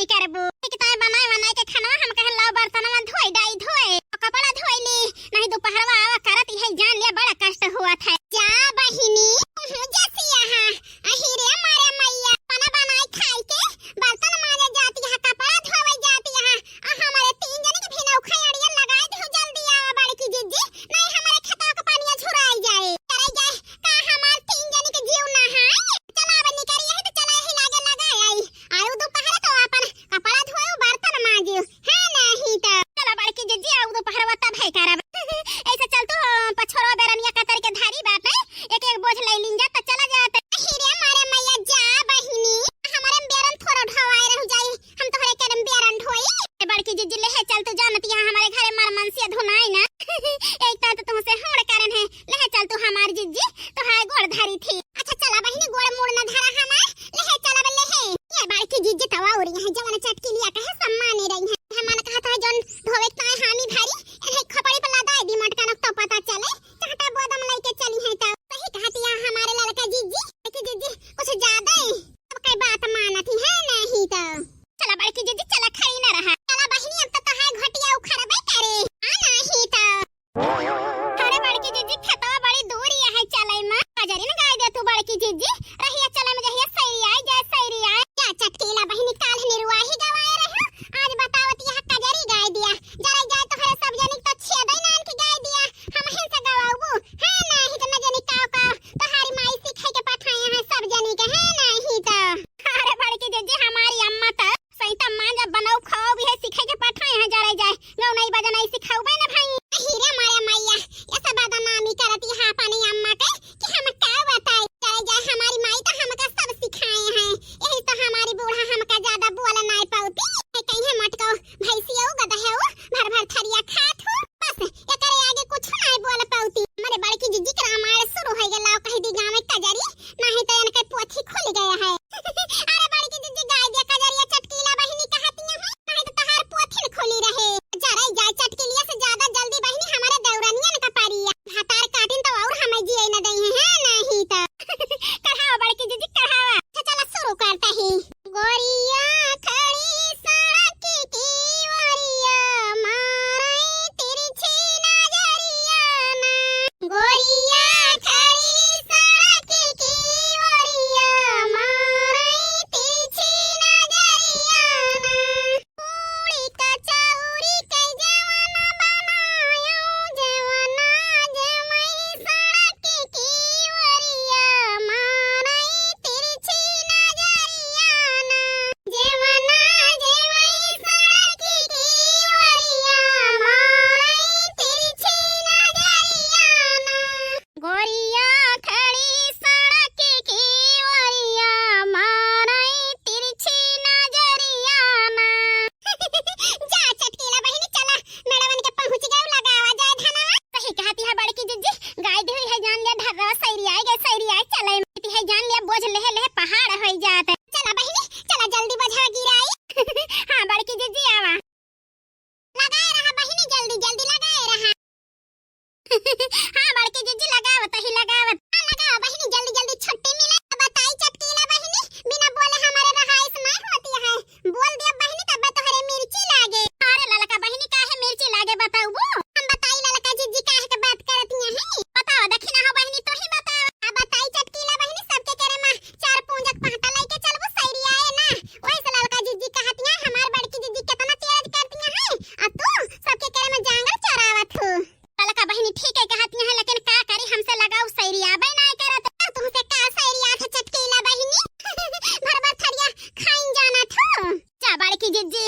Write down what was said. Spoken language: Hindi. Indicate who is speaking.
Speaker 1: नहीं करबू कि ताय बनाए बनाए के खाना हम कह लाओ बर्तनवा धोई डाई धोए कपड़ा धोइली नहीं दोपहरवा आवा करत है जान लिया बड़ा कष्ट हुआ था जा बहिनी जैसी यहां अहिरे मारे मैया खाना बनाए खाई के बर्तन माजे जाती है कपड़ा धोवे जाती है हमारे तीन जने के भिना उखैड़िया लगाए दो जल्दी आवा बड़ी की जिज्जी नहीं हमारे खेतों का पानी झुराई जाए करे जाए का हमार तीन जने के जीव ना है चला बनी करी है तो चला ही लागे लगाए आई आयु दोपहर तो अपन कपड़ा धोए बर्तन माजे है नहीं तो चला बड़ी की जिज्जी आउ दोपहर तब है करब ऐसे चल तो पछोरो बेरनिया का करके धारी बात है एक एक बोझ ले लिन जा तो चला जात हीरे मारे मैया जा बहिनी हमारे बेरन थोड़ा ढवाए रह जाई हम तोहरे के बेरन ढोई बड़की जिज्जी ले चल तो जानत यहां हमारे घरे मार मनसिया धुनाई ना एक तो तुमसे होड़ कारण है ले चल तू हमार जिज्जी तो हाय गोड़ धारी थी अच्छा चला बहिनी गोड़ मोड़ ना धरा हमार ले चला बल्ले है ये बड़की जिज्जी तवा उरी है जवान चटकी लिया कहे सम्मान रही है हमन कहा था जन धोवे ताय हानि भारी एने खपड़ी पे लदाई दी मटका न तो पता चले चाहता बोदम लेके चली है तो सही कहती है हमारे लड़का जिज्जी की जिज्जी कुछ ज्यादा है अब कई बात माना थी है नहीं तो चला बड़की जिज्जी चला खड़ी ना रहा चला बहिनी अब तो है घटिया उखड़बे करे आ नहीं तो अरे बड़की जिज्जी खतवा बड़ी दूर है चले मां बाजारी न गाय दे तू बड़की जिज्जी रहिया चले में जहिया सैरी आए जा सैरी आए क्या चटकीला बहिनी काल निरुआ ही गवाए रहो आज बतावत यह कजरी गाय दिया जरा जाए तो हरे सब जनिक तो छेदै नान की गाय दिया हम हिन से गवाऊबू है नहीं तो न जनिक का तोहारी माई सिखाई के पठाए हैं सब जनिक है नहीं तो अरे बड़की जिज्जी हमारी अम्मा तो सईता मां जब बनाऊ खाओ भी है सिखाई के पठाए हैं जरा जाए गौ नहीं बजा नहीं सिखाऊबे ना भाई हीरे माया मैया ये सब बदनामी करती है अपनी अम्मा के कि हम का बताई जरा जाए हमारी माई तो हमका सब सिखाए हैं यही तो हमारी बूढ़ा हमका ज्यादा बोल नहीं पाउती कहीं मटको भैंसिया गदहे भर भर थरिया खात हो बस एकरे आगे कुछ नहीं बोल पाउती हमारे बड़की जिज्जी के रामायण शुरू हो गेला कहि दी गांव में कजरी नहीं तो इनके पोथी खुल गया है अरे बड़की जिज्जी गाय दे कजरिया चटकीला बहिनी कहती है नहीं तो तहार पोथी खुली रहे जरा जाय चटकीलिया से ज्यादा जल्दी बहिनी हमारे दौरनिया न कपारिया भातार काटिन तो और हमें जिए न दई है नहीं तो कहावा बड़की जिज्जी कहावा चला शुरू करता ही गोरिया खड़ी सड़क की वरिया मारे तिरछी नजरिया ना गोरिया खड़ी सड़क की वरिया मारे तिरछी नजरिया ना पूरी कचौरी के जवाना बनायो जवाना जमई सड़क की वरिया मारे तिरछी नजरिया ना जवाना जमई सड़क की वरिया मारे तिरछी नजरिया ना गोरिया खड़ी सड़क की वरिया मारे तिरछी नजरिया ना जा चटकीला बहिनी चला नड़वन के पहुंच गए लगावा जाए धनवा सही कहती है बड़की जिज्जी गाय दी हुई है जान लिया ढर्रा सैरी आए गए सैरी आए चले है जान लिया बोझ ले पहाड़ हो जात चला बहिनी चला जल्दी बोझा गिराई हां बड़की जिज्जी आवा लगाए रहा बहिनी जल्दी जल्दी लगाए रहा हां बड़की जिज्जी लगावत ही लगावत लगाओ बहिनी जल्दी जल्दी छुट्टी मिले बताई चटकीला बहिनी बिना बोले हमारे रहाइश नहीं होती है बोल दे बहिनी तब तोहरे मिर्ची लागे अरे ललका बहिनी काहे मिर्ची लागे बताऊबो हम बताई ललका जिज्जी काहे के बात करती है बताओ दखिना हो बहिनी तो ही बताओ अब बताई चटकीला बहिनी सबके करे मां चार पूंजक पहटा लेके चलबो सैरी आए ना ओइसे ललका जिज्जी कहती है हमार बड़की जिज्जी कितना तेज करती है अब तू सबके करे में जांगल चरावत हो ललका बहिनी ठीक है कहती है लेकिन का करी हमसे लगाओ सैरी आबे नहीं करत तुमसे का सैरी आखे चटकीला बहिनी भर भर थरिया खाइन जाना थो जा बड़की जिज्जी